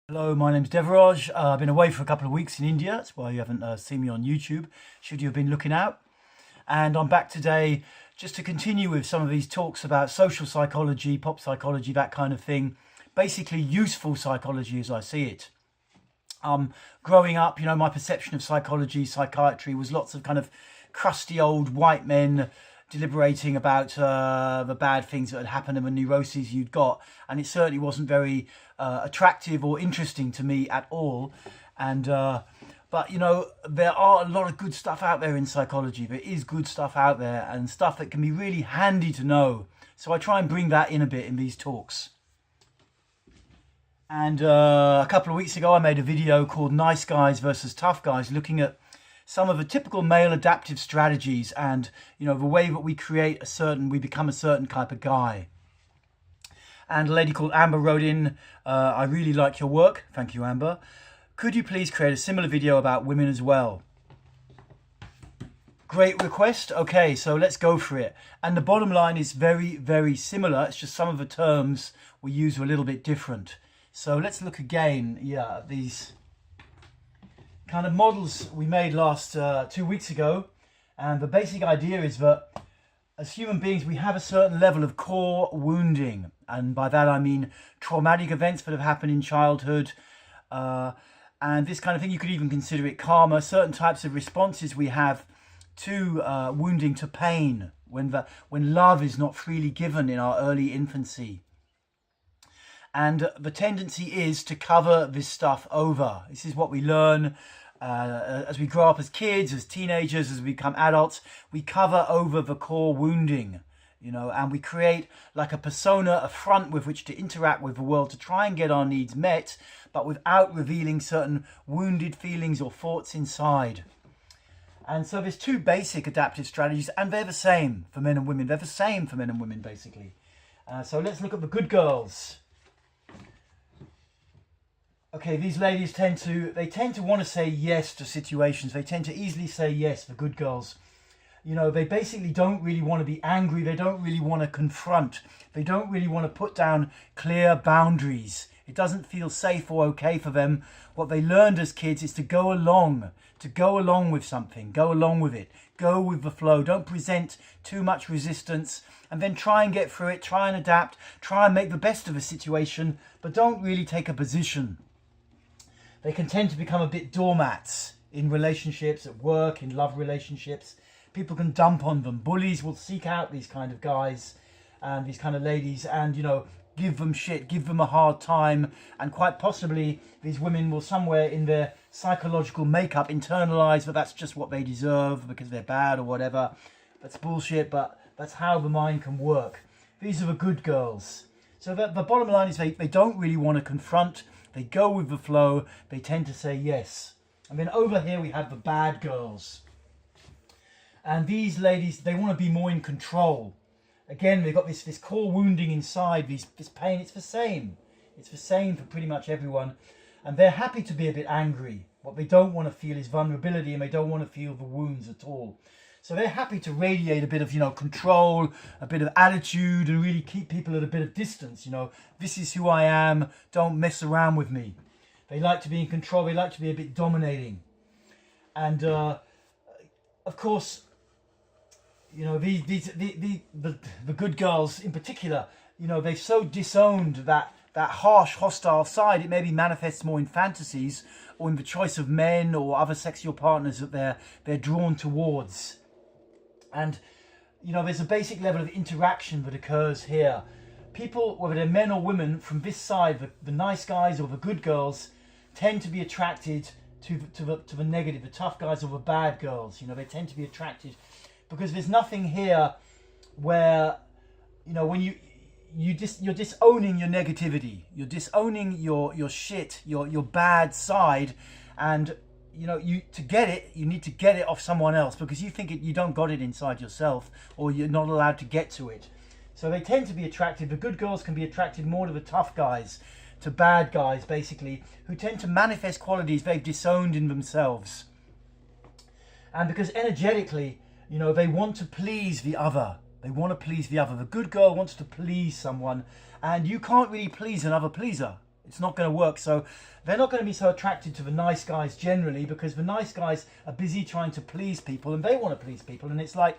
Hello, my name's Devaraj. I've been away for a couple of weeks in India. That's why you haven't seen me on YouTube, should you have been looking out. And I'm back today just to continue with some of these talks about social psychology, pop psychology, that kind of thing. Basically, useful psychology as I see it. Growing up, my perception of psychology, psychiatry was lots of kind of crusty old white men deliberating about the bad things that had happened and the neuroses you'd got, and it certainly wasn't very attractive or interesting to me at all. And but there are a lot of good stuff out there in psychology. There is good stuff out there and stuff that can be really handy to know. So I try and bring that in a bit in these talks. And a couple of weeks ago I made a video called Nice Guys versus Tough Guys, looking at some of the typical male adaptive strategies and the way that we become a certain type of guy. And a lady called Amber wrote in, I really like your work. Thank you, Amber. Could you please create a similar video about women as well? Great request. Okay, so let's go for it. And the bottom line is very, very similar. It's just some of the terms we use are a little bit different. So let's look again. Yeah, these kind of models we made last 2 weeks ago. And the basic idea is that as human beings, we have a certain level of core wounding. And by that, I mean traumatic events that have happened in childhood. And this kind of thing, you could even consider it karma. Certain types of responses we have to wounding, to pain, when love is not freely given in our early infancy. And the tendency is to cover this stuff over. This is what we learn as we grow up as kids, as teenagers, as we become adults. We cover over the core wounding, and we create like a persona, a front with which to interact with the world to try and get our needs met, but without revealing certain wounded feelings or thoughts inside. And so there's two basic adaptive strategies, and they're the same for men and women. They're the same for men and women, basically. So let's look at the good girls. Okay, these ladies tend to want to say yes to situations. They tend to easily say yes, the good girls. They basically don't really want to be angry. They don't really want to confront. They don't really want to put down clear boundaries. It doesn't feel safe or okay for them. What they learned as kids is to go along with something, go along with it, go with the flow. Don't present too much resistance, and then try and get through it, try and adapt, try and make the best of a situation, but don't really take a position. They can tend to become a bit doormats in relationships, at work, in love relationships. People can dump on them. Bullies will seek out these kind of guys and these kind of ladies and, give them shit, give them a hard time. And quite possibly these women will somewhere in their psychological makeup internalize that that's just what they deserve because they're bad or whatever. That's bullshit, but that's how the mind can work. These are the good girls. So the bottom line is they don't really want to confront. They go with the flow. They tend to say yes. And then over here we have the bad girls. And these ladies, they want to be more in control. Again, they've got this core wounding inside, this pain. It's the same. It's the same for pretty much everyone. And they're happy to be a bit angry. What they don't want to feel is vulnerability, and they don't want to feel the wounds at all. So they're happy to radiate a bit of, control, a bit of attitude, and really keep people at a bit of distance. This is who I am. Don't mess around with me. They like to be in control. They like to be a bit dominating. And of course, the good girls in particular, they've so disowned that harsh, hostile side. It maybe manifests more in fantasies or in the choice of men or other sexual partners that they're drawn towards. And, there's a basic level of interaction that occurs here. People, whether they're men or women, from this side, the nice guys or the good girls, tend to be attracted to the negative, the tough guys or the bad girls. They tend to be attracted because there's nothing here where, when you're disowning your negativity, you're disowning your shit, your bad side, and to get it, you need to get it off someone else because you think you don't got it inside yourself, or you're not allowed to get to it. So they tend to be attracted. The good girls can be attracted more to the tough guys, to bad guys, basically, who tend to manifest qualities they've disowned in themselves. And because energetically, they want to please the other. They want to please the other. The good girl wants to please someone, and you can't really please another pleaser. It's not going to work. So they're not going to be so attracted to the nice guys generally, because the nice guys are busy trying to please people, and they want to please people. And it's like,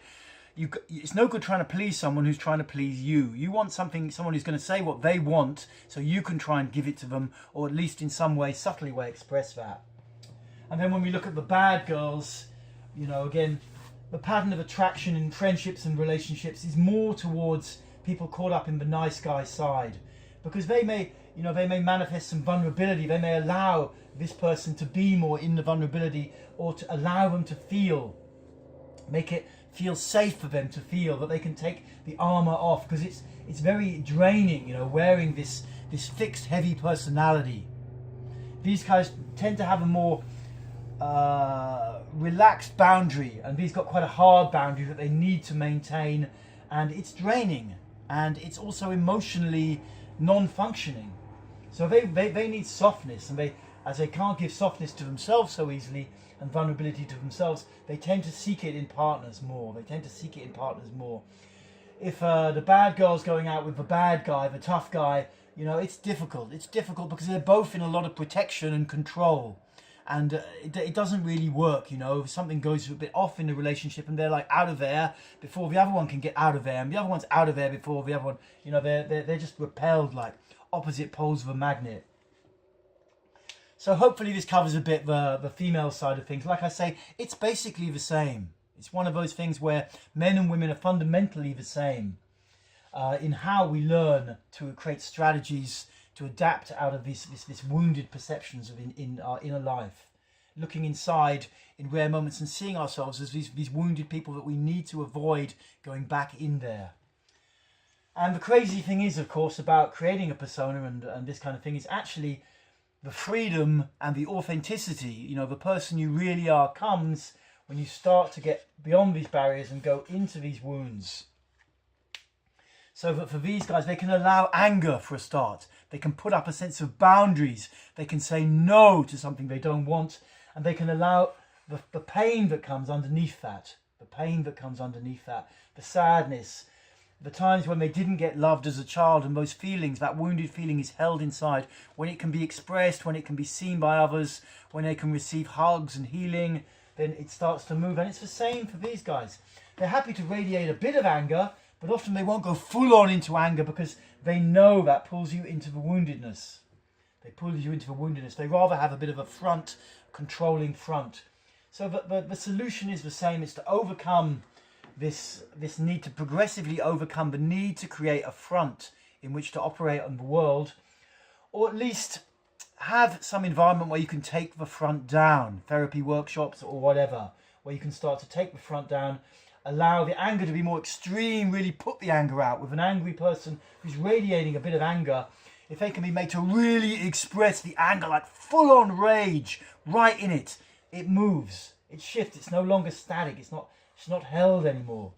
it's no good trying to please someone who's trying to please you. You want someone who's going to say what they want, so you can try and give it to them, or at least in some way, subtly way, express that. And then when we look at the bad girls, you know, again, the pattern of attraction in friendships and relationships is more towards people caught up in the nice guy side, because they may manifest some vulnerability. They may allow this person to be more in the vulnerability, or to allow them to make it feel safe for them to feel that they can take the armor off, because it's very draining, you know, wearing this fixed, heavy personality. These guys tend to have a more relaxed boundary, and these got quite a hard boundary that they need to maintain, and it's draining, and it's also emotionally non-functioning. So they need softness, and as they can't give softness to themselves so easily, and vulnerability to themselves, they tend to seek it in partners more. If the bad girl's going out with the bad guy, the tough guy, you know, it's difficult. It's difficult because they're both in a lot of protection and control. And it doesn't really work, you know. If something goes a bit off in the relationship and they're like out of there before the other one can get out of there, and the other one's out of there before the other one, you know, they're just repelled like opposite poles of a magnet. So hopefully this covers a bit the female side of things. Like I say, it's basically the same. It's one of those things where men and women are fundamentally the same in how we learn to create strategies to adapt out of this wounded perceptions of in our inner life, looking inside in rare moments and seeing ourselves as these wounded people that we need to avoid going back in there. And the crazy thing is, of course, about creating a persona and this kind of thing is actually the freedom and the authenticity, you know, the person you really are comes when you start to get beyond these barriers and go into these wounds. So that for these guys, they can allow anger for a start. They can put up a sense of boundaries. They can say no to something they don't want. And they can allow the pain that comes underneath that. The sadness. The times when they didn't get loved as a child, and those feelings, that wounded feeling is held inside. When it can be expressed, when it can be seen by others, when they can receive hugs and healing, then it starts to move. And it's the same for these guys. They're happy to radiate a bit of anger, but often they won't go full on into anger because they know that pulls you into the woundedness. They rather have a bit of a front, controlling front. So the solution is the same. It's to overcome this need, to progressively overcome the need to create a front in which to operate on the world, or at least have some environment where you can take the front down, therapy workshops or whatever, where you can start to take the front down. Allow the anger to be more extreme, really put the anger out. With an angry person who's radiating a bit of anger, if they can be made to really express the anger, like full-on rage, right in it, it moves, it shifts, it's no longer static, it's not held anymore.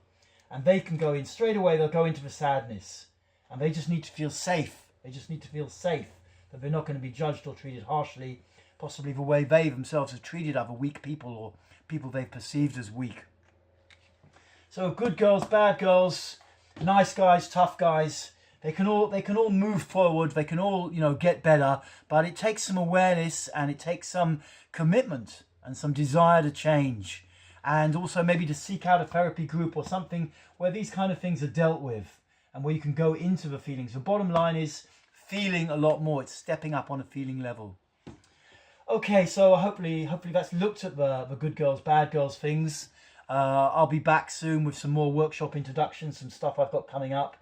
And they can go in straight away, they'll go into the sadness. And they just need to feel safe. That they're not going to be judged or treated harshly, possibly the way they themselves have treated other weak people or people they've perceived as weak. So good girls, bad girls, nice guys, tough guys, they can all move forward, they can all, you know, get better, but it takes some awareness and it takes some commitment and some desire to change, and also maybe to seek out a therapy group or something where these kind of things are dealt with and where you can go into the feelings. The bottom line is feeling a lot more. It's stepping up on a feeling level. Okay, so hopefully that's looked at the good girls, bad girls things. I'll be back soon with some more workshop introductions, some stuff I've got coming up,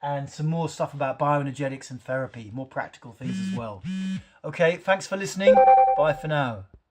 and some more stuff about bioenergetics and therapy, more practical things as well. Okay, thanks for listening. Bye for now.